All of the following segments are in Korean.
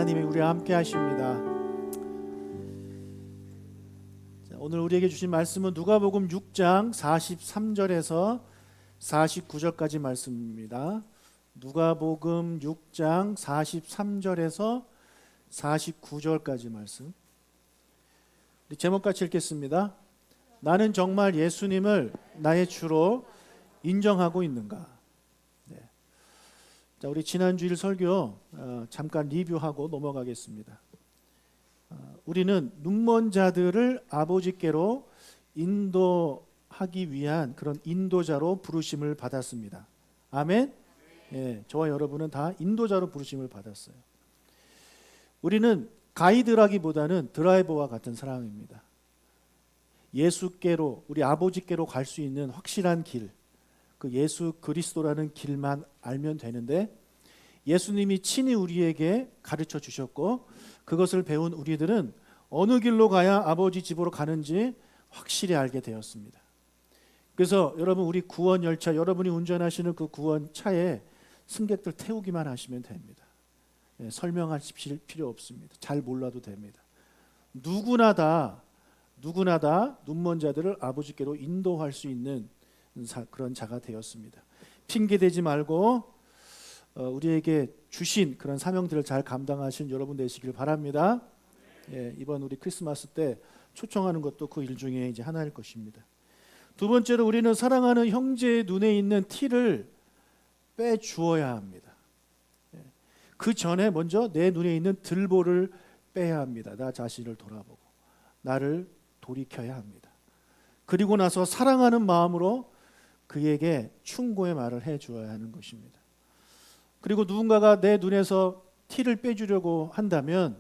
하나님이 우리와 함께 하십니다. 오늘 우리에게 주신 말씀은 누가복음 6장 43절에서 49절까지 말씀입니다. 누가복음 6장 43절에서 49절까지 말씀. 우리 제목같이 읽겠습니다. 나는 정말 예수님을 나의 주로 인정하고 있는가? 자, 우리 지난주일 설교 잠깐 리뷰하고 넘어가겠습니다. 우리는 눈먼 자들을 아버지께로 인도하기 위한 그런 인도자로 부르심을 받았습니다. 아멘? 예, 저와 여러분은 다 인도자로 부르심을 받았어요. 우리는 가이드라기보다는 드라이버와 같은 사람입니다. 예수께로, 우리 아버지께로 갈 수 있는 확실한 길, 그 예수 그리스도라는 길만 알면 되는데, 예수님이 친히 우리에게 가르쳐 주셨고 그것을 배운 우리들은 어느 길로 가야 아버지 집으로 가는지 확실히 알게 되었습니다. 그래서 여러분, 우리 구원 열차, 여러분이 운전하시는 그 구원 차에 승객들 태우기만 하시면 됩니다. 설명하실 필요 없습니다. 잘 몰라도 됩니다. 누구나 다 눈먼 자들을 아버지께로 인도할 수 있는 그런 자가 되었습니다. 핑계대지 말고 우리에게 주신 그런 사명들을 잘 감당하신 여러분 되시길 바랍니다. 예, 이번 우리 크리스마스 때 초청하는 것도 그 일 중에 이제 하나일 것입니다. 두 번째로, 우리는 사랑하는 형제의 눈에 있는 티를 빼주어야 합니다. 예, 그 전에 먼저 내 눈에 있는 들보를 빼야 합니다. 나 자신을 돌아보고 나를 돌이켜야 합니다. 그리고 나서 사랑하는 마음으로 그에게 충고의 말을 해주어야 하는 것입니다. 그리고 누군가가 내 눈에서 티를 빼주려고 한다면,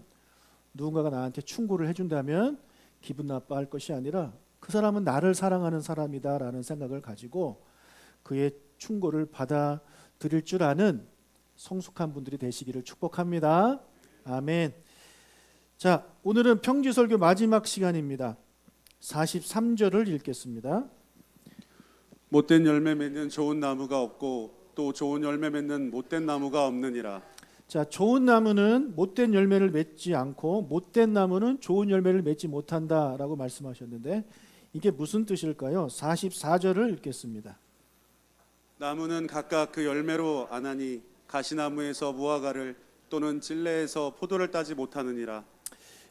누군가가 나한테 충고를 해준다면 기분 나빠할 것이 아니라 그 사람은 나를 사랑하는 사람이다 라는 생각을 가지고 그의 충고를 받아들일 줄 아는 성숙한 분들이 되시기를 축복합니다. 아멘. 자, 오늘은 평지설교 마지막 시간입니다. 43절을 읽겠습니다. 못된 열매 맺는 좋은 나무가 없고 또 좋은 열매 맺는 못된 나무가 없느니라. 자, 좋은 나무는 못된 열매를 맺지 않고 못된 나무는 좋은 열매를 맺지 못한다라고 말씀하셨는데, 이게 무슨 뜻일까요? 44절을 읽겠습니다. 나무는 각각 그 열매로 아나니 가시나무에서 무화과를 또는 찔레에서 포도를 따지 못하느니라.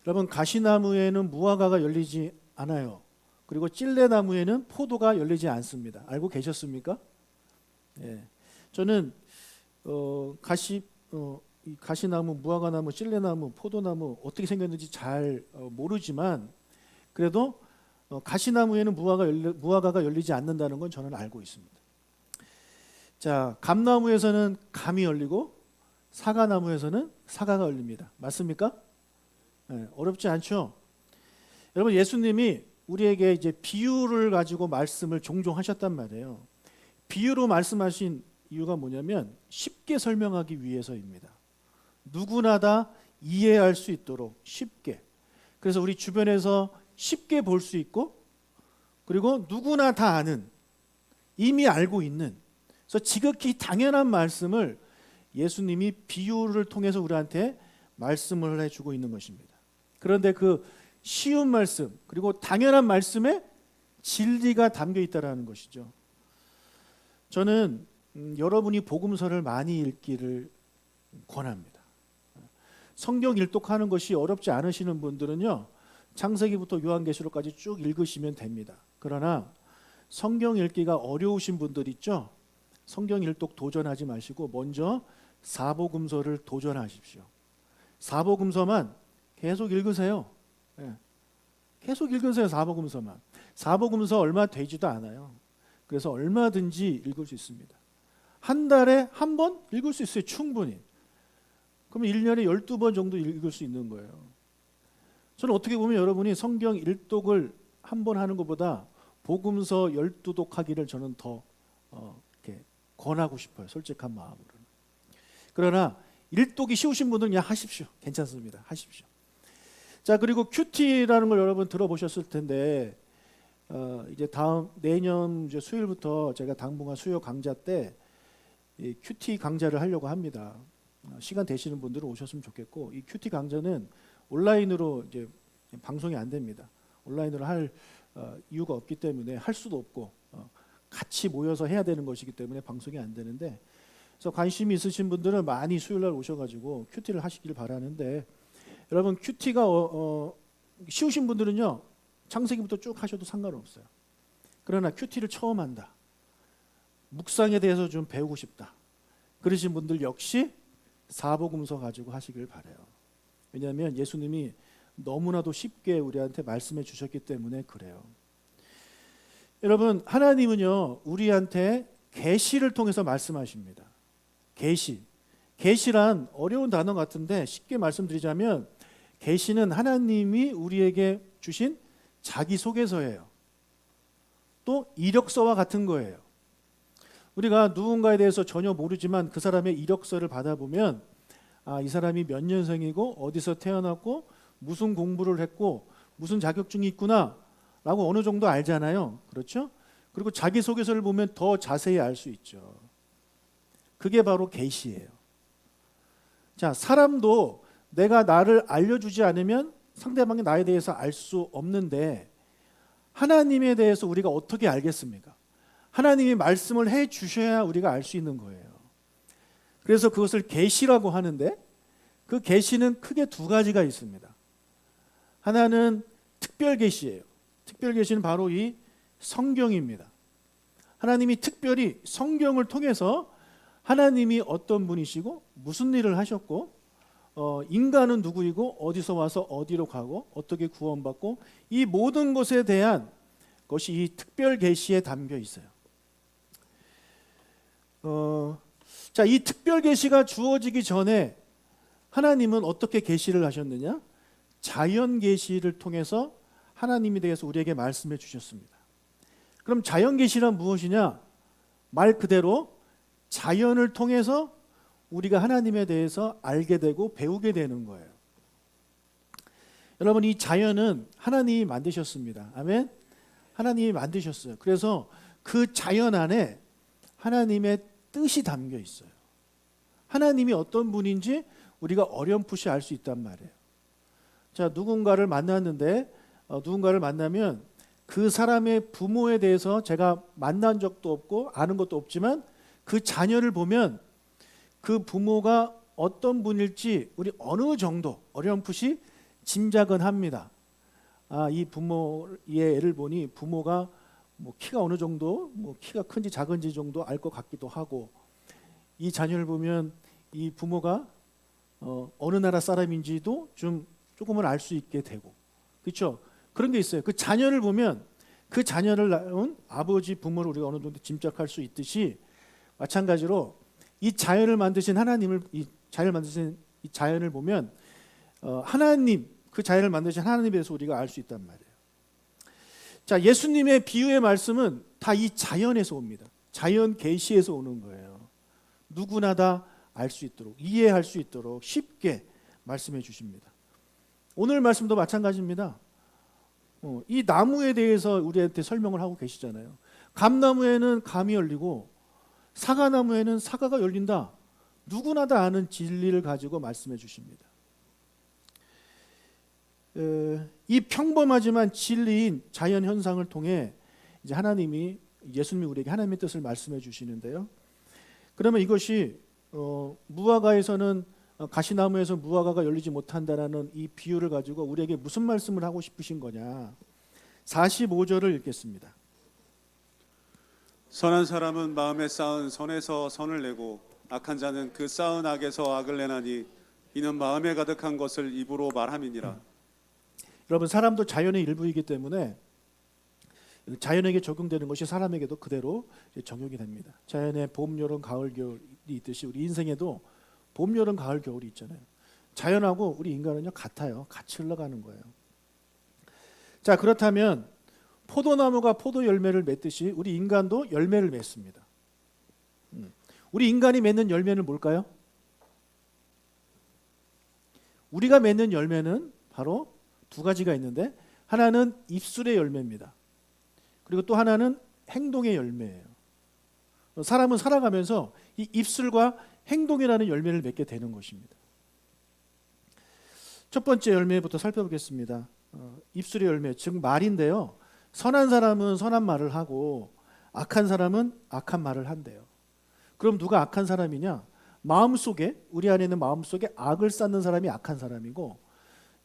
여러분, 가시나무에는 무화과가 열리지 않아요. 그리고 찔레나무에는 포도가 열리지 않습니다. 알고 계셨습니까? 예. 저는 이 가시나무, 무화과나무, 찔레나무, 포도나무 어떻게 생겼는지 잘 모르지만, 그래도 가시나무에는 무화과가 열리지 않는다는 건 저는 알고 있습니다. 자, 감나무에서는 감이 열리고 사과나무에서는 사과가 열립니다. 맞습니까? 네, 어렵지 않죠? 여러분, 예수님이 우리에게 이제 비유를 가지고 말씀을 종종 하셨단 말이에요. 비유로 말씀하신 이유가 뭐냐면 쉽게 설명하기 위해서입니다. 누구나 다 이해할 수 있도록 쉽게. 그래서 우리 주변에서 쉽게 볼 수 있고, 그리고 누구나 다 아는, 이미 알고 있는, 그래서 지극히 당연한 말씀을 예수님이 비유를 통해서 우리한테 말씀을 해주고 있는 것입니다. 그런데 그 쉬운 말씀, 그리고 당연한 말씀에 진리가 담겨 있다는 것이죠. 저는 여러분이 복음서를 많이 읽기를 권합니다. 성경 일독하는 것이 어렵지 않으시는 분들은요, 창세기부터 요한계시록까지 쭉 읽으시면 됩니다. 그러나 성경 읽기가 어려우신 분들 있죠? 성경 일독 도전하지 마시고 먼저 사복음서를 도전하십시오. 사복음서만 계속 읽으세요. 계속 읽으세요. 사복음서만. 사복음서 얼마 되지도 않아요. 그래서 얼마든지 읽을 수 있습니다. 한 달에 한 번 읽을 수 있어요. 충분히. 그러면 1년에 12번 정도 읽을 수 있는 거예요. 저는 어떻게 보면 여러분이 성경 일독을 한 번 하는 것보다 복음서 12독 하기를 저는 더 이렇게 권하고 싶어요. 솔직한 마음으로. 그러나 일독이 쉬우신 분들은 그냥 하십시오. 괜찮습니다. 하십시오. 자, 그리고 큐티라는 걸 여러분 들어보셨을 텐데, 이제 다음 내년 이제 수요일부터 제가 당분간 수요 강좌 때 이 큐티 강좌를 하려고 합니다. 시간 되시는 분들은 오셨으면 좋겠고, 이 큐티 강좌는 온라인으로 이제 방송이 안 됩니다. 온라인으로 할 이유가 없기 때문에 할 수도 없고 같이 모여서 해야 되는 것이기 때문에 방송이 안 되는데, 그래서 관심이 있으신 분들은 많이 수요일날 오셔가지고 큐티를 하시길 바라는데, 여러분 큐티가 쉬우신 분들은요 창세기부터 쭉 하셔도 상관없어요. 그러나 큐티를 처음 한다, 묵상에 대해서 좀 배우고 싶다, 그러신 분들 역시 사복음서 가지고 하시길 바라요. 왜냐하면 예수님이 너무나도 쉽게 우리한테 말씀해 주셨기 때문에 그래요. 여러분 하나님은요 우리한테 계시를 통해서 말씀하십니다. 계시란 어려운 단어 같은데 쉽게 말씀드리자면, 계시는 하나님이 우리에게 주신 자기소개서예요. 또 이력서와 같은 거예요. 우리가 누군가에 대해서 전혀 모르지만 그 사람의 이력서를 받아보면, 이 사람이 몇 년생이고 어디서 태어났고 무슨 공부를 했고 무슨 자격증이 있구나 라고 어느 정도 알잖아요. 그렇죠? 그리고 자기소개서를 보면 더 자세히 알 수 있죠. 그게 바로 계시예요. 자, 사람도 내가 나를 알려주지 않으면 상대방이 나에 대해서 알 수 없는데, 하나님에 대해서 우리가 어떻게 알겠습니까? 하나님이 말씀을 해 주셔야 우리가 알 수 있는 거예요. 그래서 그것을 계시라고 하는데, 그 계시는 크게 두 가지가 있습니다. 하나는 특별 계시예요. 특별 계시는 바로 이 성경입니다. 하나님이 특별히 성경을 통해서 하나님이 어떤 분이시고 무슨 일을 하셨고, 인간은 누구이고 어디서 와서 어디로 가고 어떻게 구원받고, 이 모든 것에 대한 것이 이 특별 계시에 담겨 있어요. 자, 이 특별 계시가 주어지기 전에 하나님은 어떻게 계시를 하셨느냐? 자연 계시를 통해서 하나님에 대해서 우리에게 말씀해 주셨습니다. 그럼 자연 계시란 무엇이냐? 말 그대로 자연을 통해서 우리가 하나님에 대해서 알게 되고 배우게 되는 거예요. 여러분, 이 자연은 하나님이 만드셨습니다. 아멘. 하나님이 만드셨어요. 그래서 그 자연 안에 하나님의 뜻이 담겨 있어요. 하나님이 어떤 분인지 우리가 어렴풋이 알 수 있단 말이에요. 자, 누군가를 만났는데 누군가를 만나면 그 사람의 부모에 대해서 제가 만난 적도 없고 아는 것도 없지만 그 자녀를 보면 그 부모가 어떤 분일지 우리 어느 정도 어렴풋이 짐작은 합니다. 이 부모의 애를 보니 부모가 뭐 키가 어느 정도, 뭐 키가 큰지 작은지 정도 알 것 같기도 하고, 이 자녀를 보면 이 부모가 어느 나라 사람인지도 조금은 알 수 있게 되고, 그렇죠? 그런 게 있어요. 그 자녀를 보면 그 자녀를 낳은 아버지 부모를 우리가 어느 정도 짐작할 수 있듯이, 마찬가지로 이 자연을 만드신 하나님을, 이 자연을 보면 하나님, 그 자연을 만드신 하나님에 대해서 우리가 알 수 있단 말이에요. 자, 예수님의 비유의 말씀은 다 이 자연에서 옵니다. 자연 계시에서 오는 거예요. 누구나 다 알 수 있도록, 이해할 수 있도록 쉽게 말씀해 주십니다. 오늘 말씀도 마찬가지입니다. 이 나무에 대해서 우리한테 설명을 하고 계시잖아요. 감나무에는 감이 열리고 사과나무에는 사과가 열린다. 누구나 다 아는 진리를 가지고 말씀해 주십니다. 이 평범하지만 진리인 자연 현상을 통해 이제 예수님이 우리에게 하나님의 뜻을 말씀해 주시는데요. 그러면 이것이 무화과에서는 가시나무에서 무화과가 열리지 못한다라는 이 비유를 가지고 우리에게 무슨 말씀을 하고 싶으신 거냐? 45절을 읽겠습니다. 선한 사람은 마음에 쌓은 선에서 선을 내고 악한 자는 그 쌓은 악에서 악을 내나니 이는 마음에 가득한 것을 입으로 말함이니라. 여러분, 사람도 자연의 일부이기 때문에 자연에게 적용되는 것이 사람에게도 그대로 적용이 됩니다. 자연에 봄, 여름, 가을, 겨울이 있듯이 우리 인생에도 봄, 여름, 가을, 겨울이 있잖아요. 자연하고 우리 인간은요 같아요. 같이 흘러가는 거예요. 자, 그렇다면 포도나무가 포도 열매를 맺듯이 우리 인간도 열매를 맺습니다. 우리 인간이 맺는 열매는 뭘까요? 우리가 맺는 열매는 바로 두 가지가 있는데, 하나는 입술의 열매입니다. 그리고 또 하나는 행동의 열매예요. 사람은 살아가면서 이 입술과 행동이라는 열매를 맺게 되는 것입니다. 첫 번째 열매부터 살펴보겠습니다. 입술의 열매, 즉 말인데요. 선한 사람은 선한 말을 하고 악한 사람은 악한 말을 한대요. 그럼 누가 악한 사람이냐? 마음속에, 우리 안에 있는 마음속에 악을 쌓는 사람이 악한 사람이고,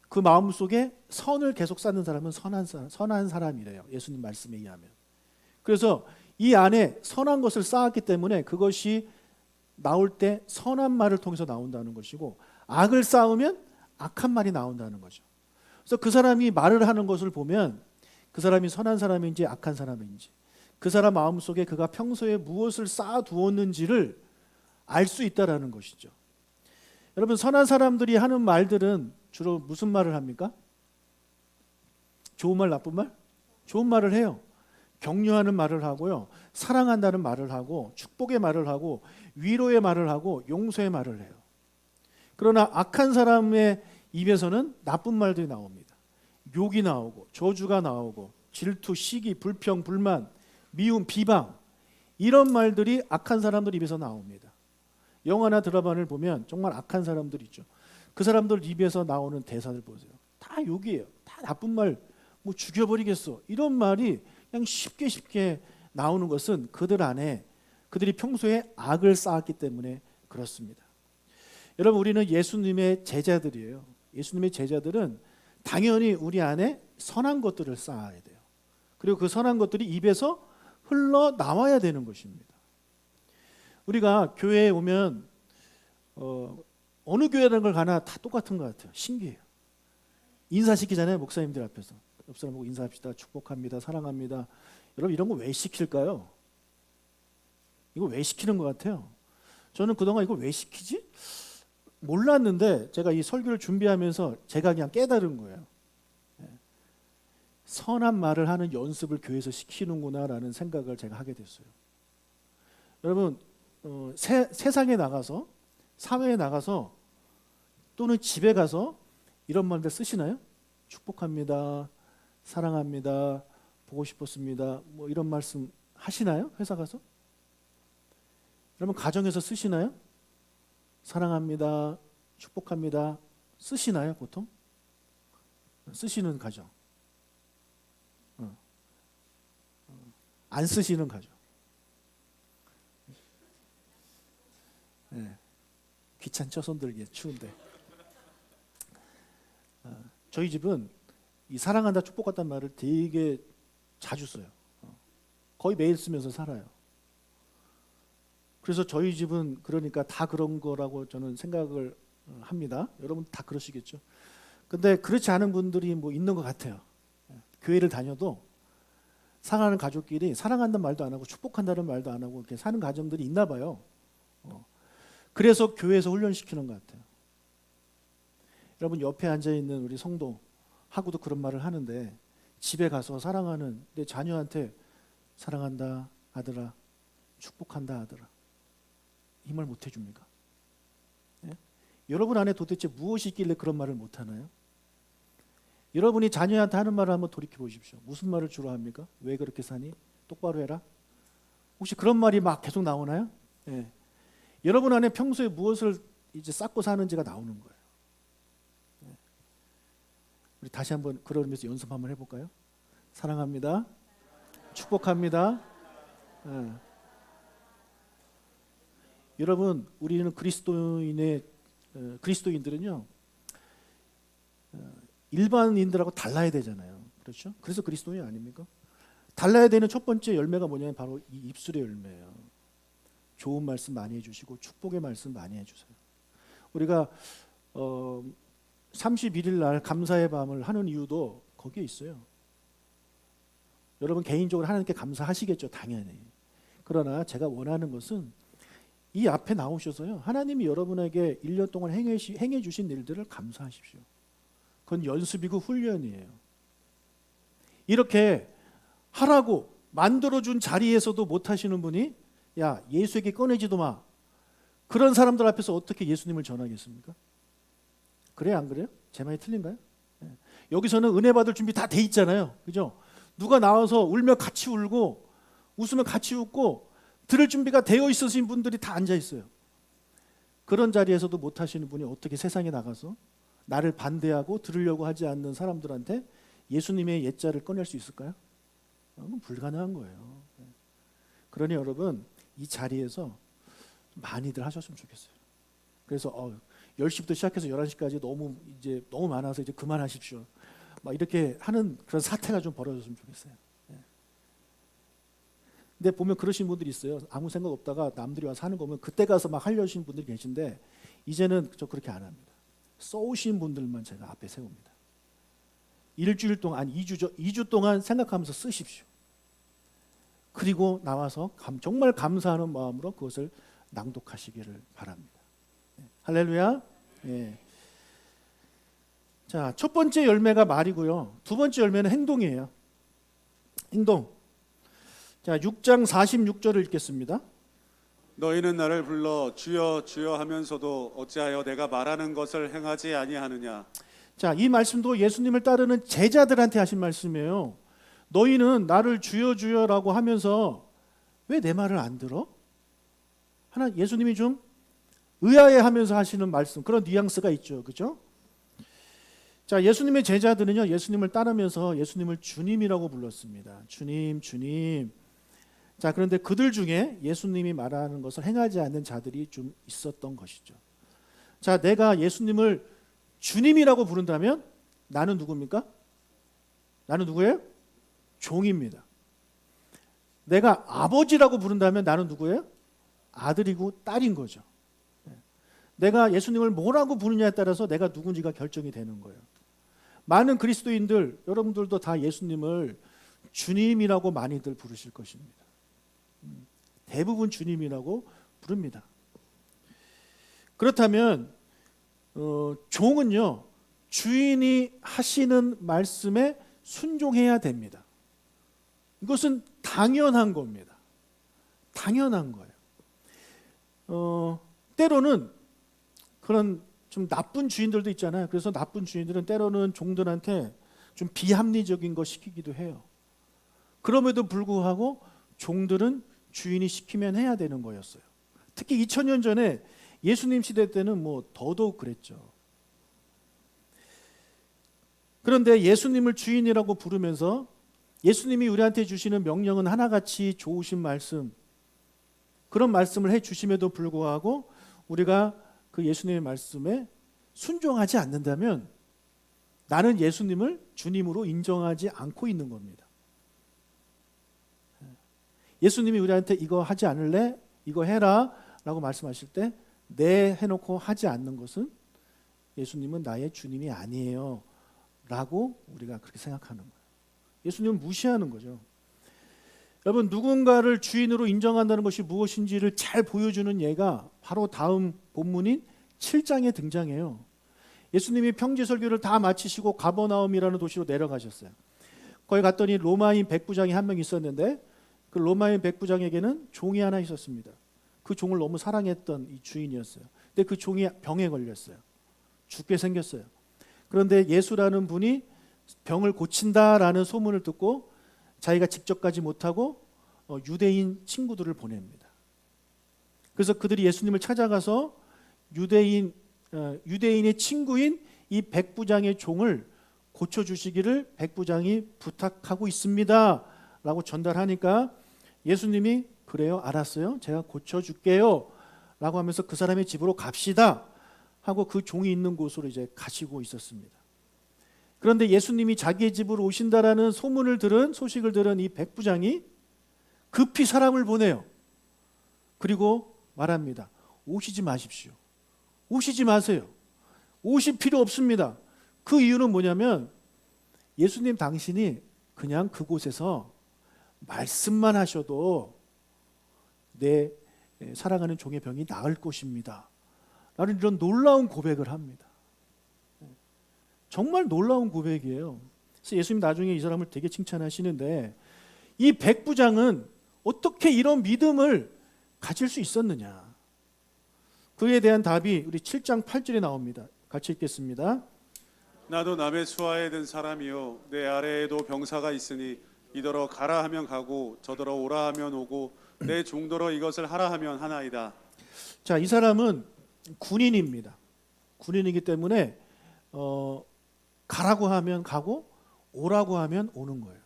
그 마음속에 선을 계속 쌓는 사람은 선한 사람이래요. 예수님 말씀에 의하면. 그래서 이 안에 선한 것을 쌓았기 때문에 그것이 나올 때 선한 말을 통해서 나온다는 것이고, 악을 쌓으면 악한 말이 나온다는 거죠. 그래서 그 사람이 말을 하는 것을 보면 그 사람이 선한 사람인지 악한 사람인지, 그 사람 마음속에 그가 평소에 무엇을 쌓아두었는지를 알 수 있다라는 것이죠. 여러분, 선한 사람들이 하는 말들은 주로 무슨 말을 합니까? 좋은 말, 나쁜 말? 좋은 말을 해요. 격려하는 말을 하고요, 사랑한다는 말을 하고, 축복의 말을 하고, 위로의 말을 하고, 용서의 말을 해요. 그러나 악한 사람의 입에서는 나쁜 말들이 나옵니다. 욕이 나오고, 저주가 나오고, 질투, 시기, 불평, 불만, 미움, 비방, 이런 말들이 악한 사람들 입에서 나옵니다. 영화나 드라마를 보면 정말 악한 사람들 있죠. 그 사람들 입에서 나오는 대사들 보세요. 다 욕이에요. 다 나쁜 말, 뭐 죽여버리겠어, 이런 말이 그냥 쉽게 나오는 것은 그들 안에, 그들이 평소에 악을 쌓았기 때문에 그렇습니다. 여러분, 우리는 예수님의 제자들이에요. 예수님의 제자들은 당연히 우리 안에 선한 것들을 쌓아야 돼요. 그리고 그 선한 것들이 입에서 흘러나와야 되는 것입니다. 우리가 교회에 오면 어느 교회라는 걸 가나 다 똑같은 것 같아요. 신기해요. 인사시키잖아요. 목사님들 앞에서. 옆 사람 보고 인사합시다. 축복합니다. 사랑합니다. 여러분, 이런 거 왜 시킬까요? 이거 왜 시키는 것 같아요? 저는 그동안 이걸 왜 시키지? 몰랐는데 제가 이 설교를 준비하면서 제가 그냥 깨달은 거예요. 선한 말을 하는 연습을 교회에서 시키는구나라는 생각을 제가 하게 됐어요. 여러분, 세상에 나가서, 사회에 나가서, 또는 집에 가서 이런 말들 쓰시나요? 축복합니다, 사랑합니다, 보고 싶었습니다, 뭐 이런 말씀 하시나요? 회사 가서? 여러분, 가정에서 쓰시나요? 사랑합니다, 축복합니다 쓰시나요? 보통? 쓰시는 가정, 안 쓰시는 가정. 네. 귀찮죠? 손들기 추운데. 저희 집은 이 사랑한다, 축복한다는 말을 되게 자주 써요. 거의 매일 쓰면서 살아요. 그래서 저희 집은 그러니까 다 그런 거라고 저는 생각을 합니다. 여러분 다 그러시겠죠. 근데 그렇지 않은 분들이 뭐 있는 것 같아요. 교회를 다녀도 사랑하는 가족끼리 사랑한다는 말도 안 하고 축복한다는 말도 안 하고 이렇게 사는 가정들이 있나 봐요. 그래서 교회에서 훈련시키는 것 같아요. 여러분, 옆에 앉아있는 우리 성도하고도 그런 말을 하는데, 집에 가서 사랑하는 내 자녀한테 사랑한다 아들아, 축복한다 아들아, 이 말 못 해줍니까? 예? 여러분 안에 도대체 무엇이 있길래 그런 말을 못 하나요? 여러분이 자녀한테 하는 말을 한번 돌이켜 보십시오. 무슨 말을 주로 합니까? 왜 그렇게 사니? 똑바로 해라? 혹시 그런 말이 막 계속 나오나요? 예. 여러분 안에 평소에 무엇을 이제 쌓고 사는지가 나오는 거예요. 예. 우리 다시 한번 그러면서 연습 한번 해볼까요? 사랑합니다, 축복합니다. 예. 여러분, 우리는 그리스도인들은요, 일반인들하고 달라야 되잖아요. 그렇죠? 그래서 그리스도인 아닙니까? 달라야 되는 첫 번째 열매가 뭐냐면 바로 이 입술의 열매예요. 좋은 말씀 많이 해주시고 축복의 말씀 많이 해주세요. 우리가 31일 날 감사의 밤을 하는 이유도 거기에 있어요. 여러분 개인적으로 하나님께 감사하시겠죠, 당연히. 그러나 제가 원하는 것은 이 앞에 나오셔서요, 하나님이 여러분에게 1년 동안 행해 주신 일들을 감사하십시오. 그건 연습이고 훈련이에요. 이렇게 하라고 만들어준 자리에서도 못하시는 분이 야, 예수에게 꺼내지도 마, 그런 사람들 앞에서 어떻게 예수님을 전하겠습니까? 그래요, 안 그래요? 제 말이 틀린가요? 네. 여기서는 은혜 받을 준비 다 돼 있잖아요. 그죠? 누가 나와서 울면 같이 울고 웃으면 같이 웃고 들을 준비가 되어 있으신 분들이 다 앉아 있어요. 그런 자리에서도 못 하시는 분이 어떻게 세상에 나가서 나를 반대하고 들으려고 하지 않는 사람들한테 예수님의 옛자를 꺼낼 수 있을까요? 그건 불가능한 거예요. 그러니 여러분 이 자리에서 많이들 하셨으면 좋겠어요. 그래서 10시부터 시작해서 11시까지 너무 많아서 이제 그만하십시오. 막 이렇게 하는 그런 사태가 좀 벌어졌으면 좋겠어요. 근데 보면 그러신 분들이 있어요. 아무 생각 없다가 남들이 와서 하는 거 보면 그때 가서 막 하려신 분들이 계신데 이제는 저 그렇게 안 합니다. 써오신 분들만 제가 앞에 세웁니다. 일주일 동안, 아니 2주 동안 생각하면서 쓰십시오. 그리고 나와서 정말 감사하는 마음으로 그것을 낭독하시기를 바랍니다. 할렐루야. 예. 자, 첫 번째 열매가 말이고요. 두 번째 열매는 행동이에요. 행동. 자, 6장 46절을 읽겠습니다. 너희는 나를 불러 주여 주여 하면서도 어찌하여 내가 말하는 것을 행하지 아니하느냐. 자, 이 말씀도 예수님을 따르는 제자들한테 하신 말씀이에요. 너희는 나를 주여 주여라고 하면서 왜 내 말을 안 들어? 하나 예수님이 좀 의아해하면서 하시는 말씀, 그런 뉘앙스가 있죠, 그렇죠? 자, 예수님의 제자들은요, 예수님을 따르면서 예수님을 주님이라고 불렀습니다. 주님, 주님. 자, 그런데 그들 중에 예수님이 말하는 것을 행하지 않는 자들이 좀 있었던 것이죠. 자, 내가 예수님을 주님이라고 부른다면 나는 누굽니까? 나는 누구예요? 종입니다. 내가 아버지라고 부른다면 나는 누구예요? 아들이고 딸인 거죠. 내가 예수님을 뭐라고 부르냐에 따라서 내가 누군지가 결정이 되는 거예요. 많은 그리스도인들, 여러분들도 다 예수님을 주님이라고 많이들 부르실 것입니다. 대부분 주님이라고 부릅니다. 그렇다면 종은요, 주인이 하시는 말씀에 순종해야 됩니다. 이것은 당연한 겁니다. 당연한 거예요. 때로는 그런 좀 나쁜 주인들도 있잖아요. 그래서 나쁜 주인들은 때로는 종들한테 좀 비합리적인 거 시키기도 해요. 그럼에도 불구하고 종들은 주인이 시키면 해야 되는 거였어요. 특히 2000년 전에 예수님 시대 때는 뭐 더더욱 그랬죠. 그런데 예수님을 주인이라고 부르면서 예수님이 우리한테 주시는 명령은 하나같이 좋으신 말씀, 그런 말씀을 해 주심에도 불구하고 우리가 그 예수님의 말씀에 순종하지 않는다면 나는 예수님을 주님으로 인정하지 않고 있는 겁니다. 예수님이 우리한테 이거 하지 않을래? 이거 해라 라고 말씀하실 때 네 해놓고 하지 않는 것은 예수님은 나의 주님이 아니에요 라고 우리가 그렇게 생각하는 거예요. 예수님은 무시하는 거죠. 여러분, 누군가를 주인으로 인정한다는 것이 무엇인지를 잘 보여주는 예가 바로 다음 본문인 7장에 등장해요. 예수님이 평지 설교를 다 마치시고 가버나움이라는 도시로 내려가셨어요. 거기 갔더니 로마인 백부장이 한 명 있었는데 그 로마인 백부장에게는 종이 하나 있었습니다. 그 종을 너무 사랑했던 이 주인이었어요. 근데 그 종이 병에 걸렸어요. 죽게 생겼어요. 그런데 예수라는 분이 병을 고친다라는 소문을 듣고 자기가 직접 가지 못하고 유대인 친구들을 보냅니다. 그래서 그들이 예수님을 찾아가서 유대인의 친구인 이 백부장의 종을 고쳐주시기를 백부장이 부탁하고 있습니다 라고 전달하니까 예수님이 그래요, 알았어요, 제가 고쳐줄게요 라고 하면서 그 사람의 집으로 갑시다 하고 그 종이 있는 곳으로 이제 가시고 있었습니다. 그런데 예수님이 자기의 집으로 오신다라는 소식을 들은 이 백부장이 급히 사람을 보내요. 그리고 말합니다. 오시지 마십시오. 오시지 마세요. 오실 필요 없습니다. 그 이유는 뭐냐면 예수님 당신이 그냥 그곳에서 말씀만 하셔도 내 사랑하는 종의 병이 나을 것입니다 라는 이런 놀라운 고백을 합니다. 정말 놀라운 고백이에요. 그래서 예수님 나중에 이 사람을 되게 칭찬하시는데 이 백부장은 어떻게 이런 믿음을 가질 수 있었느냐. 그에 대한 답이 우리 7장 8절에 나옵니다. 같이 읽겠습니다. 나도 남의 수하에 든 사람이요 내 아래에도 병사가 있으니 이더러 가라 하면 가고 저더러 오라 하면 오고 내 종더러 이것을 하라 하면 하나이다. 자, 이 사람은 군인입니다. 군인이기 때문에 가라고 하면 가고 오라고 하면 오는 거예요.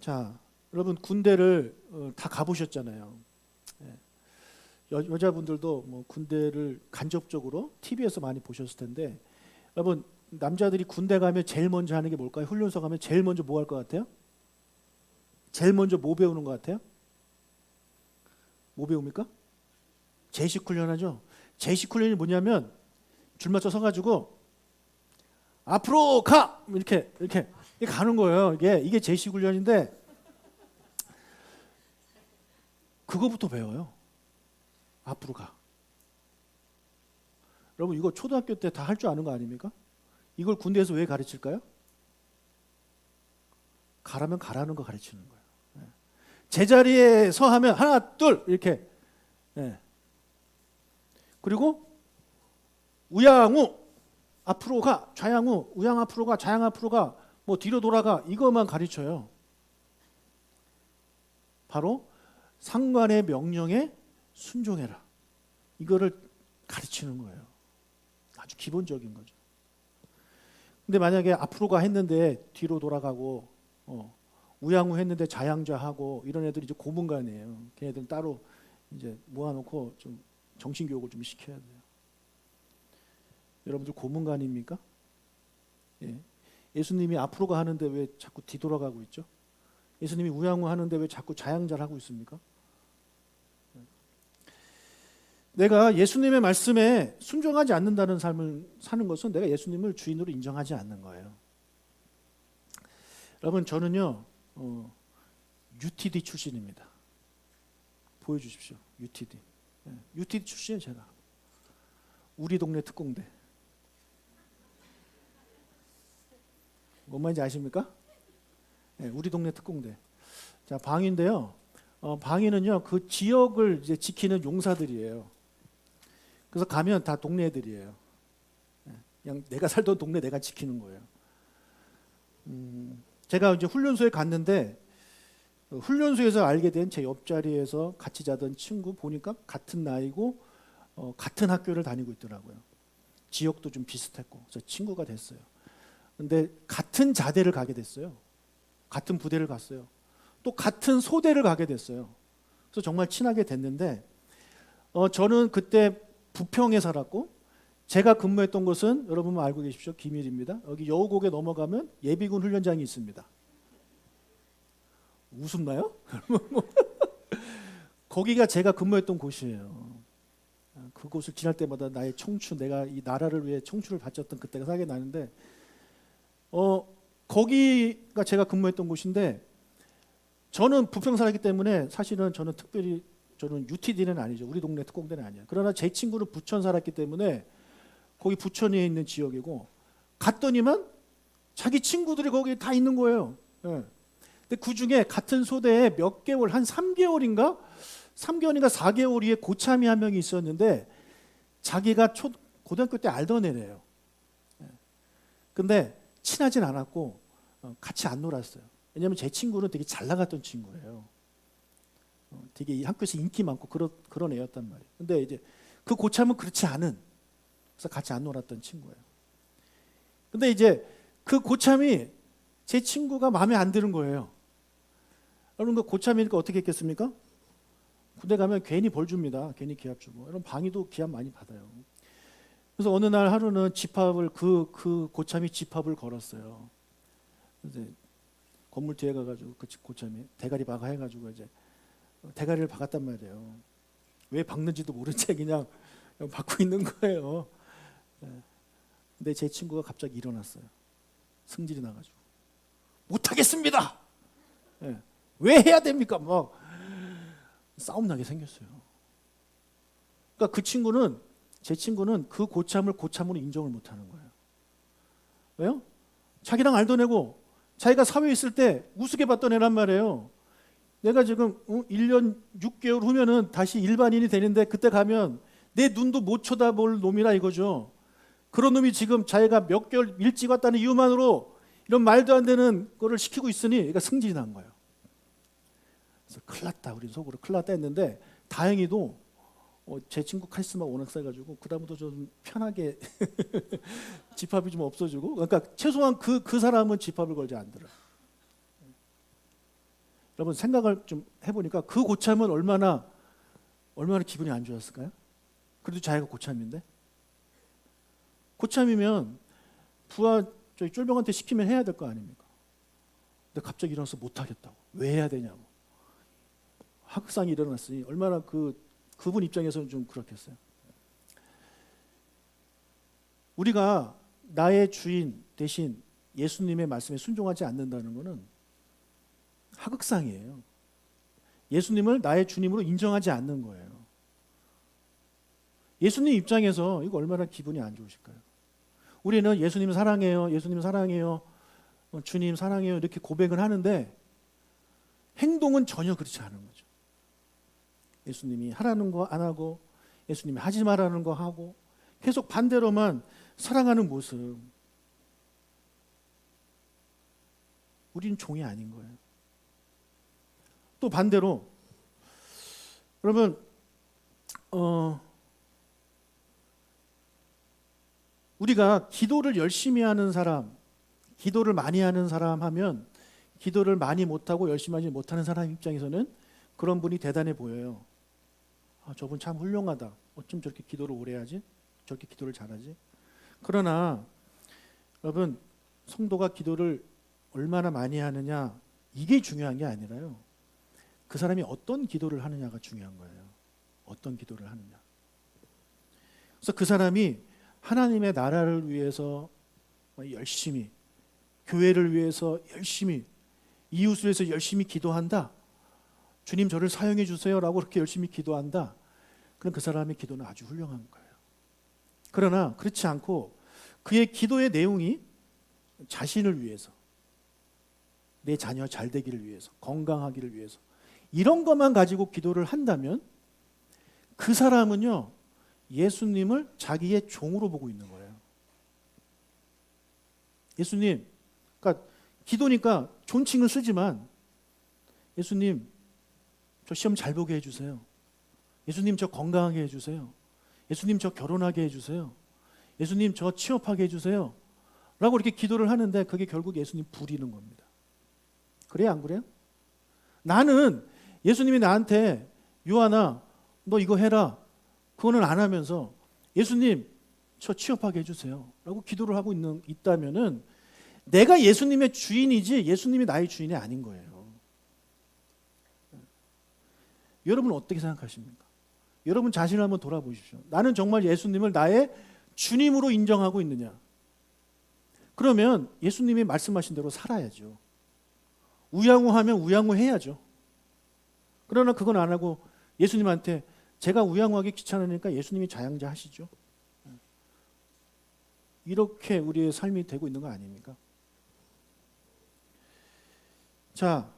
자, 여러분 군대를 다 가보셨잖아요. 예. 여자분들도 뭐 군대를 간접적으로 TV에서 많이 보셨을 텐데, 여러분 남자들이 군대 가면 제일 먼저 하는 게 뭘까요? 훈련소 가면 제일 먼저 뭐 할 것 같아요? 제일 먼저 뭐 배우는 것 같아요? 뭐 배웁니까? 제식 훈련하죠. 제식 훈련이 뭐냐면 줄 맞춰 서가지고 앞으로 가 이렇게 가는 거예요. 이게 제식 훈련인데 그거부터 배워요. 앞으로 가. 여러분 이거 초등학교 때 다 할 줄 아는 거 아닙니까? 이걸 군대에서 왜 가르칠까요? 가라면 가라는 거 가르치는 거예요. 제자리에 서 하면 하나 둘 이렇게. 그리고 우양우 앞으로 가, 좌양우 우양 앞으로 가, 좌양 앞으로 가, 뭐 뒤로 돌아가, 이것만 가르쳐요. 바로 상관의 명령에 순종해라. 이거를 가르치는 거예요. 아주 기본적인 거죠. 근데 만약에 앞으로 가 했는데 뒤로 돌아가고 우양우 했는데 좌양좌하고 이런 애들이 이제 고문관이에요. 걔네들은 따로 이제 모아놓고 좀 정신교육을 좀 시켜야 돼요. 여러분들 고문관입니까? 예. 예수님이 앞으로 가 하는데 왜 자꾸 뒤돌아가고 있죠? 예수님이 우양우 하는데 왜 자꾸 좌양좌를 하고 있습니까? 내가 예수님의 말씀에 순종하지 않는다는 삶을 사는 것은 내가 예수님을 주인으로 인정하지 않는 거예요. 여러분 저는요 UTD 출신입니다. 보여주십시오. UTD. UTD 출신이에요. 제가. 우리 동네 특공대. 뭔 말인지 아십니까? 우리 동네 특공대. 자, 방위인데요. 방위는요 그 지역을 이제 지키는 용사들이에요. 그래서 가면 다 동네 애들이에요. 그냥 내가 살던 동네 내가 지키는 거예요. 제가 이제 훈련소에 갔는데 훈련소에서 알게 된 제 옆자리에서 같이 자던 친구 보니까 같은 나이고 같은 학교를 다니고 있더라고요. 지역도 좀 비슷했고 그래서 친구가 됐어요. 근데 같은 자대를 가게 됐어요. 같은 부대를 갔어요. 또 같은 소대를 가게 됐어요. 그래서 정말 친하게 됐는데 저는 그때 부평에 살았고 제가 근무했던 곳은 여러분 알고 계십시오. 기밀입니다. 여기 여우곡에 넘어가면 예비군 훈련장이 있습니다. 웃음나요? 거기가 제가 근무했던 곳이에요. 그곳을 지날 때마다 나의 청춘, 내가 이 나라를 위해 청춘을 바쳤던 그때가 생각이 나는데 거기가 제가 근무했던 곳인데 저는 부평 살았기 때문에 사실은 저는 특별히 저는 UTD는 아니죠. 우리 동네 특공대는 아니에요. 그러나 제 친구는 부천 살았기 때문에 거기 부천에 있는 지역이고 갔더니만 자기 친구들이 거기 다 있는 거예요. 예. 근데 그 중에 같은 소대에 몇 개월 한 3개월인가 4개월 고참이 한 명이 있었는데 자기가 고등학교 때 알던 애래요. 예. 근데 친하진 않았고 같이 안 놀았어요. 왜냐하면 제 친구는 되게 잘 나갔던 친구예요. 되게 이 학교에서 인기 많고 그런 애였단 말이에요. 근데 이제 그 고참은 그렇지 않은, 그래서 같이 안 놀았던 친구예요. 근데 이제 그 고참이 제 친구가 마음에 안 드는 거예요. 여러분 그 고참이니까 어떻게 했겠습니까? 군대 가면 괜히 벌 줍니다. 괜히 기합 주고. 여러분 방위도 기합 많이 받아요. 그래서 어느 날 하루는 집합을 그 고참이 집합을 걸었어요. 이제 건물 뒤에 가가지고 그 고참이 대가리 박아 해가지고 이제 대가리를 박았단 말이에요. 왜 박는지도 모른 채 그냥 박고 있는 거예요. 근데 제 친구가 갑자기 일어났어요. 승질이 나가지고 못하겠습니다. 왜 해야 됩니까? 막 싸움 나게 생겼어요. 그러니까 제 친구는 그 고참을 고참으로 인정을 못하는 거예요. 왜요? 자기랑 알던 애고 자기가 사회에 있을 때 우습게 봤던 애란 말이에요. 내가 지금 1년 6개월 후면은 다시 일반인이 되는데 그때 가면 내 눈도 못 쳐다볼 놈이라 이거죠. 그런 놈이 지금 자기가 몇 개월 일찍 왔다는 이유만으로 이런 말도 안 되는 거를 시키고 있으니 얘가 승질이 난 거예요. 그래서 큰일 났다. 우리 속으로 큰일 났다 했는데 다행히도 제 친구 카리스마 워낙 세가지고 그다음부터 좀 편하게 집합이 좀 없어지고, 그러니까 최소한 그 사람은 집합을 걸지 않더라. 여러분 생각을 좀 해보니까 그 고참은 얼마나 기분이 안 좋았을까요? 그래도 자기가 고참인데, 고참이면 부하 저희 쫄병한테 시키면 해야 될 거 아닙니까? 근데 갑자기 일어나서 못 하겠다고. 왜 해야 되냐고. 학상이 일어났으니 얼마나 그분 입장에서는 좀 그렇겠어요. 우리가 나의 주인 대신 예수님의 말씀에 순종하지 않는다는 것은 하극상이에요. 예수님을 나의 주님으로 인정하지 않는 거예요. 예수님 입장에서 이거 얼마나 기분이 안 좋으실까요? 우리는 예수님 사랑해요, 예수님 사랑해요, 주님 사랑해요 이렇게 고백을 하는데 행동은 전혀 그렇지 않은 거죠. 예수님이 하라는 거 안 하고, 예수님이 하지 말라는 거 하고, 계속 반대로만 사랑하는 모습. 우리는 종이 아닌 거예요. 또 반대로 여러분 우리가 기도를 열심히 하는 사람, 기도를 많이 하는 사람 하면, 기도를 많이 못하고 열심히 하지 못하는 사람 입장에서는 그런 분이 대단해 보여요. 저분 참 훌륭하다. 어쩜 저렇게 기도를 오래 하지? 저렇게 기도를 잘하지? 그러나 여러분, 성도가 기도를 얼마나 많이 하느냐 이게 중요한 게 아니라요, 그 사람이 어떤 기도를 하느냐가 중요한 거예요. 어떤 기도를 하느냐. 그래서 그 사람이 하나님의 나라를 위해서 열심히, 교회를 위해서 열심히, 이웃을 위해서 열심히 기도한다. 주님 저를 사용해 주세요 라고 그렇게 열심히 기도한다. 그럼 그 사람의 기도는 아주 훌륭한 거예요. 그러나 그렇지 않고 그의 기도의 내용이 자신을 위해서, 내 자녀 잘 되기를 위해서, 건강하기를 위해서 이런 것만 가지고 기도를 한다면 그 사람은요, 예수님을 자기의 종으로 보고 있는 거예요. 예수님, 그러니까 기도니까 존칭을 쓰지만, 예수님 저 시험 잘 보게 해주세요. 예수님 저 건강하게 해주세요. 예수님 저 결혼하게 해주세요. 예수님 저 취업하게 해주세요 라고 이렇게 기도를 하는데 그게 결국 예수님 부리는 겁니다. 그래요, 안 그래요? 나는 예수님이 나한테 요한아 너 이거 해라 그거는 안 하면서 예수님 저 취업하게 해주세요 라고 기도를 하고 있다면은 내가 예수님의 주인이지 예수님이 나의 주인이 아닌 거예요. 여러분은 어떻게 생각하십니까? 여러분 자신을 한번 돌아보십시오. 나는 정말 예수님을 나의 주님으로 인정하고 있느냐? 그러면 예수님이 말씀하신 대로 살아야죠. 우양우하면 우양우해야죠. 그러나 그건 안 하고 예수님한테 제가 우양우하기 귀찮으니까 예수님이 자양자 하시죠. 이렇게 우리의 삶이 되고 있는 거 아닙니까? 자,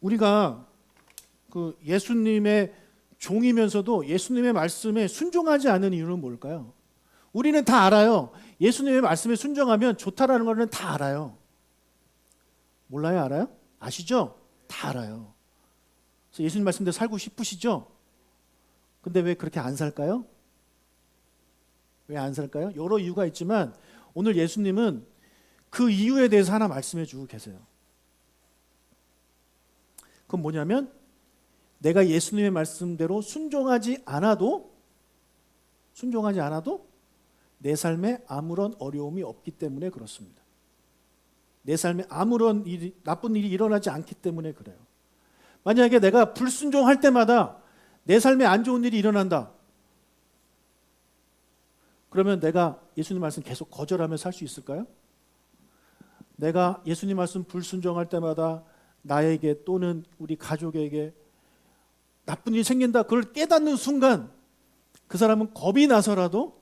우리가 그 예수님의 종이면서도 예수님의 말씀에 순종하지 않는 이유는 뭘까요? 우리는 다 알아요. 예수님의 말씀에 순종하면 좋다라는 거는 다 알아요. 몰라요? 알아요? 아시죠? 다 알아요. 그래서 예수님 말씀대로 살고 싶으시죠? 근데 왜 그렇게 안 살까요? 왜 안 살까요? 여러 이유가 있지만 오늘 예수님은 그 이유에 대해서 하나 말씀해 주고 계세요. 그건 뭐냐면 내가 예수님의 말씀대로 순종하지 않아도 내 삶에 아무런 어려움이 없기 때문에 그렇습니다. 내 삶에 아무런 나쁜 일이 일어나지 않기 때문에 그래요. 만약에 내가 불순종할 때마다 내 삶에 안 좋은 일이 일어난다. 그러면 내가 예수님 말씀 계속 거절하며 살 수 있을까요? 내가 예수님 말씀 불순종할 때마다 나에게 또는 우리 가족에게 나쁜 일이 생긴다. 그걸 깨닫는 순간 그 사람은 겁이 나서라도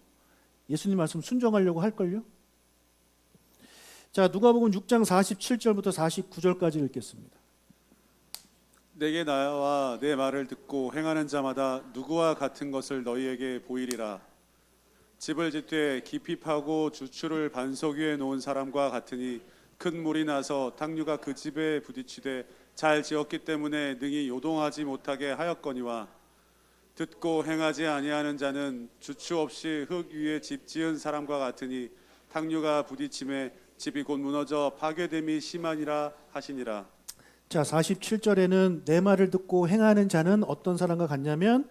예수님 말씀 순종하려고 할걸요? 자, 누가복음 6장 47절부터 49절까지 읽겠습니다. 내게 나와 내 말을 듣고 행하는 자마다 누구와 같은 것을 너희에게 보이리라. 집을 짓되 깊이 파고 주추를 반석 위에 놓은 사람과 같으니 큰 물이 나서 당류가 그 집에 부딪히되 잘 지었기 때문에 능히 요동하지 못하게 하였거니와 듣고 행하지 아니하는 자는 주추 없이 흙 위에 집 지은 사람과 같으니 탕류가 부딪힘에 집이 곧 무너져 파괴됨이 심하니라 하시니라. 자, 47절에는 내 말을 듣고 행하는 자는 어떤 사람과 같냐면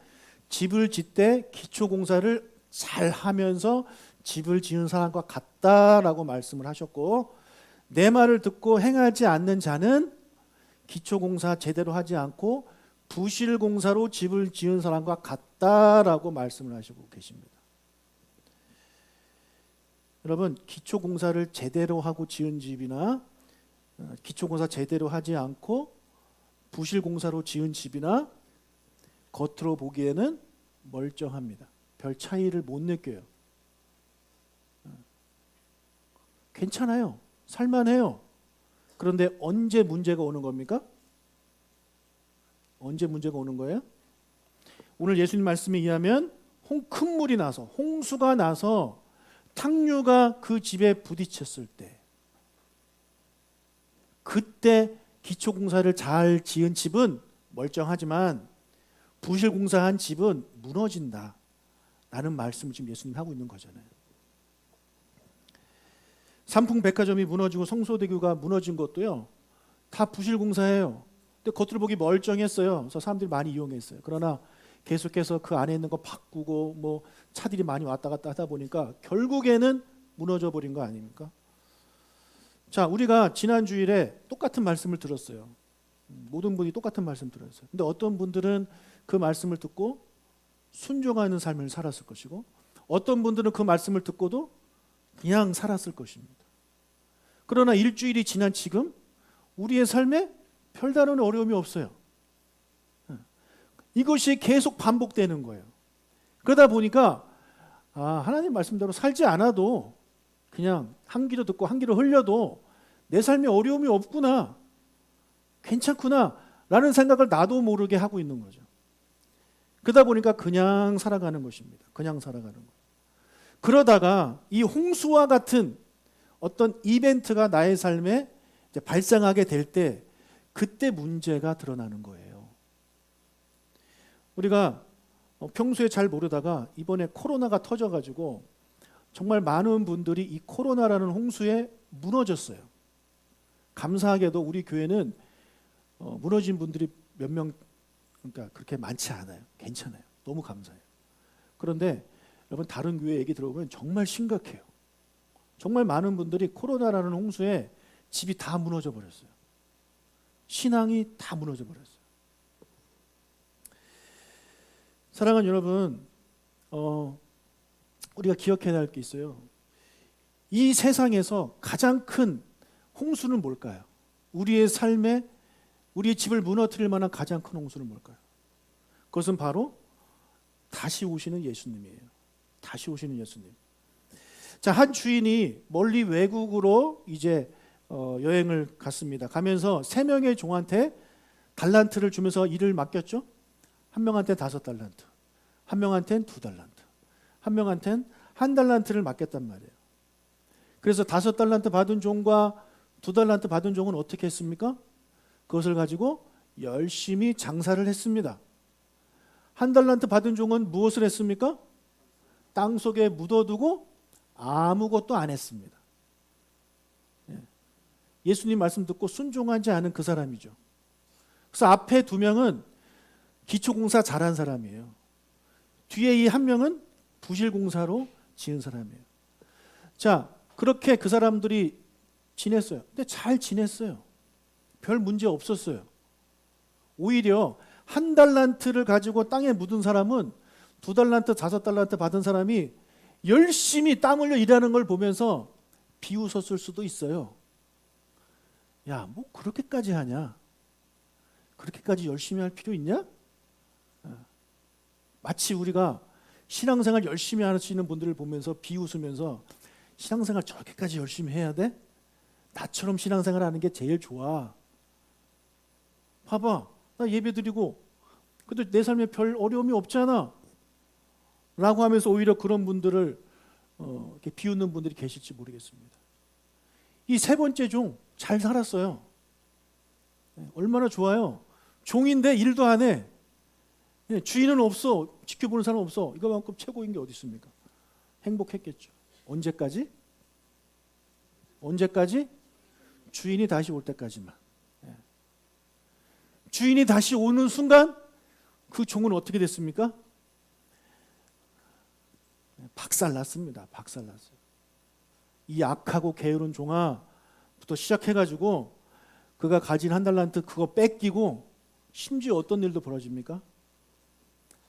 집을 짓되 기초공사를 잘 하면서 집을 지은 사람과 같다라고 말씀을 하셨고, 내 말을 듣고 행하지 않는 자는 기초공사 제대로 하지 않고 부실공사로 집을 지은 사람과 같다라고 말씀을 하시고 계십니다. 여러분, 기초공사를 제대로 하고 지은 집이나 기초공사 제대로 하지 않고 부실공사로 지은 집이나 겉으로 보기에는 멀쩡합니다. 별 차이를 못 느껴요. 괜찮아요. 살만해요. 그런데 언제 문제가 오는 겁니까? 언제 문제가 오는 거예요? 오늘 예수님 말씀에 의하면 큰 물이 나서, 홍수가 나서 탕류가 그 집에 부딪혔을 때, 그때 기초공사를 잘 지은 집은 멀쩡하지만 부실공사한 집은 무너진다 라는 말씀을 지금 예수님 하고 있는 거잖아요. 삼풍백화점이 무너지고 성소대교가 무너진 것도요, 다 부실공사예요. 근데 겉으로 보기 멀쩡했어요. 그래서 사람들이 많이 이용했어요. 그러나 계속해서 그 안에 있는 거 바꾸고 뭐 차들이 많이 왔다 갔다 하다 보니까 결국에는 무너져 버린 거 아닙니까? 자, 우리가 지난 주일에 똑같은 말씀을 들었어요. 모든 분이 똑같은 말씀 들었어요. 근데 어떤 분들은 그 말씀을 듣고 순종하는 삶을 살았을 것이고, 어떤 분들은 그 말씀을 듣고도 그냥 살았을 것입니다. 그러나 일주일이 지난 지금 우리의 삶에 별다른 어려움이 없어요. 이것이 계속 반복되는 거예요. 그러다 보니까 하나님 말씀대로 살지 않아도 그냥 한 귀로 듣고 한 귀로 흘려도 내 삶에 어려움이 없구나, 괜찮구나 라는 생각을 나도 모르게 하고 있는 거죠. 그러다 보니까 그냥 살아가는 것입니다. 그냥 살아가는 거예요. 그러다가 이 홍수와 같은 어떤 이벤트가 나의 삶에 이제 발생하게 될 때, 그때 문제가 드러나는 거예요. 우리가 평소에 잘 모르다가 이번에 코로나가 터져가지고 정말 많은 분들이 이 코로나라는 홍수에 무너졌어요. 감사하게도 우리 교회는 무너진 분들이 몇 명, 그러니까 그렇게 많지 않아요. 괜찮아요. 너무 감사해요. 그런데 여러분, 다른 교회 얘기 들어보면 정말 심각해요. 정말 많은 분들이 코로나라는 홍수에 집이 다 무너져 버렸어요. 신앙이 다 무너져 버렸어요. 사랑하는 여러분, 우리가 기억해야 할 게 있어요. 이 세상에서 가장 큰 홍수는 뭘까요? 우리의 삶에, 우리의 집을 무너뜨릴 만한 가장 큰 홍수는 뭘까요? 그것은 바로 다시 오시는 예수님이에요. 다시 오시는 예수님. 자, 한 주인이 멀리 외국으로 이제 여행을 갔습니다. 가면서 3명의 종한테 달란트를 주면서 일을 맡겼죠. 한 명한테 5달란트, 한 명한테는 2달란트, 한 명한테는 1달란트를 맡겼단 말이에요. 그래서 5달란트 받은 종과 2달란트 받은 종은 어떻게 했습니까? 그것을 가지고 열심히 장사를 했습니다. 1달란트 받은 종은 무엇을 했습니까? 땅 속에 묻어두고 아무것도 안 했습니다. 예수님 말씀 듣고 순종하지 않은 그 사람이죠. 그래서 앞에 2명은 기초공사 잘한 사람이에요. 뒤에 이 1명은 부실공사로 지은 사람이에요. 자, 그렇게 그 사람들이 지냈어요. 근데 잘 지냈어요. 별 문제 없었어요. 오히려 1달란트를 가지고 땅에 묻은 사람은 2달란트, 5달란트 받은 사람이 열심히 땀 흘려 일하는 걸 보면서 비웃었을 수도 있어요. 야, 뭐 그렇게까지 하냐? 그렇게까지 열심히 할 필요 있냐? 마치 우리가 신앙생활 열심히 하시는 분들을 보면서 비웃으면서 신앙생활 저렇게까지 열심히 해야 돼? 나처럼 신앙생활 하는 게 제일 좋아. 봐봐, 나 예배 드리고 근데 내 삶에 별 어려움이 없잖아 라고 하면서 오히려 그런 분들을 이렇게 비웃는 분들이 계실지 모르겠습니다. 이 3번째 종 잘 살았어요. 얼마나 좋아요. 종인데 일도 안 해. 예, 주인은 없어. 지켜보는 사람 없어. 이거만큼 최고인 게 어디 있습니까? 행복했겠죠. 언제까지? 언제까지? 주인이 다시 올 때까지만. 예. 주인이 다시 오는 순간 그 종은 어떻게 됐습니까? 박살났습니다. 박살났어요. 이 악하고 게으른 종아부터 시작해가지고 그가 가진 한 달란트 그거 뺏기고 심지어 어떤 일도 벌어집니까?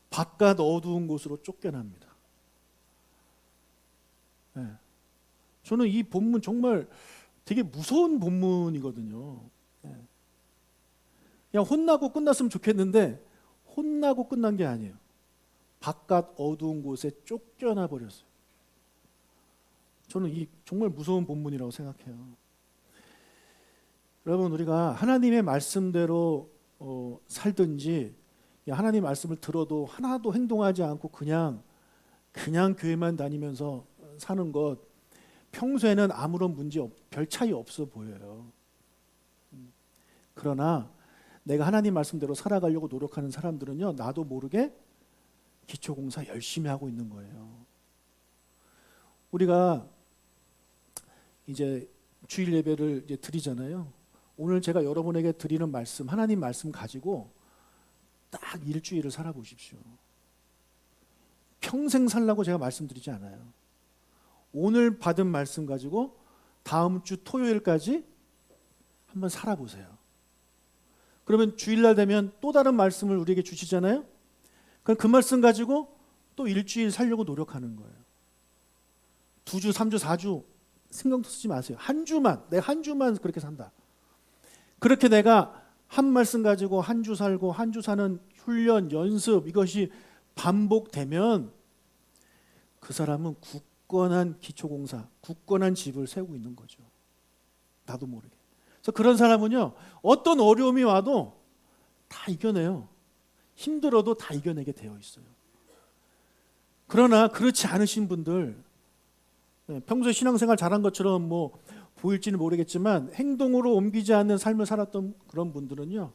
바깥 어두운 곳으로 쫓겨납니다. 네. 저는 이 본문 정말 되게 무서운 본문이거든요. 네. 그냥 혼나고 끝났으면 좋겠는데 혼나고 끝난 게 아니에요. 바깥 어두운 곳에 쫓겨나 버렸어요. 저는 이 정말 무서운 본문이라고 생각해요. 여러분, 우리가 하나님의 말씀대로 살든지 하나님 말씀을 들어도 하나도 행동하지 않고 그냥 교회만 다니면서 사는 것 평소에는 아무런 별 차이 없어 보여요. 그러나 내가 하나님 말씀대로 살아가려고 노력하는 사람들은요, 나도 모르게 기초공사 열심히 하고 있는 거예요. 우리가 이제 주일 예배를 이제 드리잖아요. 오늘 제가 여러분에게 드리는 말씀, 하나님 말씀 가지고 딱 일주일을 살아보십시오. 평생 살라고 제가 말씀드리지 않아요. 오늘 받은 말씀 가지고 다음 주 토요일까지 한번 살아보세요. 그러면 주일날 되면 또 다른 말씀을 우리에게 주시잖아요. 그럼 그 말씀 가지고 또 일주일 살려고 노력하는 거예요. 2주, 3주, 4주 신경 쓰지 마세요. 내가 한 주만 그렇게 산다. 그렇게 내가 한 말씀 가지고 한 주 살고 한 주 사는 훈련, 연습 이것이 반복되면 그 사람은 굳건한 기초공사, 굳건한 집을 세우고 있는 거죠. 나도 모르게. 그래서 그런 사람은요, 어떤 어려움이 와도 다 이겨내요. 힘들어도 다 이겨내게 되어 있어요. 그러나 그렇지 않으신 분들, 평소에 신앙생활 잘한 것처럼 뭐 보일지는 모르겠지만 행동으로 옮기지 않는 삶을 살았던 그런 분들은요,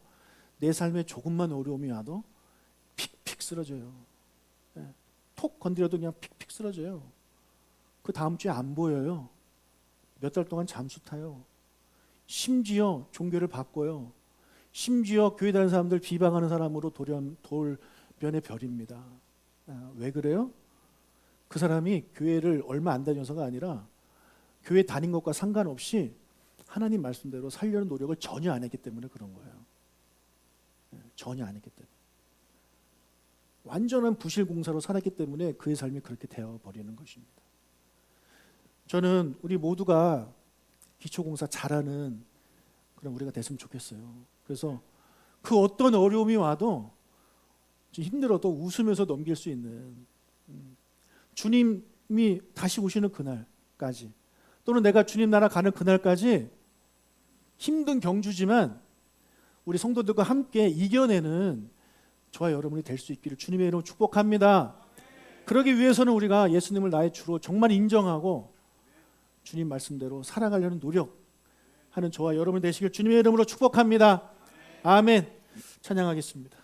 내 삶에 조금만 어려움이 와도 픽픽 쓰러져요. 톡 건드려도 그냥 픽픽 쓰러져요. 그 다음 주에 안 보여요. 몇 달 동안 잠수 타요. 심지어 종교를 바꿔요. 심지어 교회 다니는 사람들 비방하는 사람으로 돌변의 별입니다. 왜 그래요? 그 사람이 교회를 얼마 안 다녀서가 아니라 교회 다닌 것과 상관없이 하나님 말씀대로 살려는 노력을 전혀 안 했기 때문에 그런 거예요. 전혀 안 했기 때문에. 완전한 부실공사로 살았기 때문에 그의 삶이 그렇게 되어버리는 것입니다. 저는 우리 모두가 기초공사 잘하는 그런 우리가 됐으면 좋겠어요. 그래서 그 어떤 어려움이 와도 힘들어도 웃으면서 넘길 수 있는, 주님이 다시 오시는 그날까지 또는 내가 주님 나라 가는 그날까지 힘든 경주지만 우리 성도들과 함께 이겨내는 저와 여러분이 될 수 있기를 주님의 이름으로 축복합니다. 그러기 위해서는 우리가 예수님을 나의 주로 정말 인정하고 주님 말씀대로 살아가려는 노력하는 저와 여러분 되시길 주님의 이름으로 축복합니다. 아멘. 찬양하겠습니다.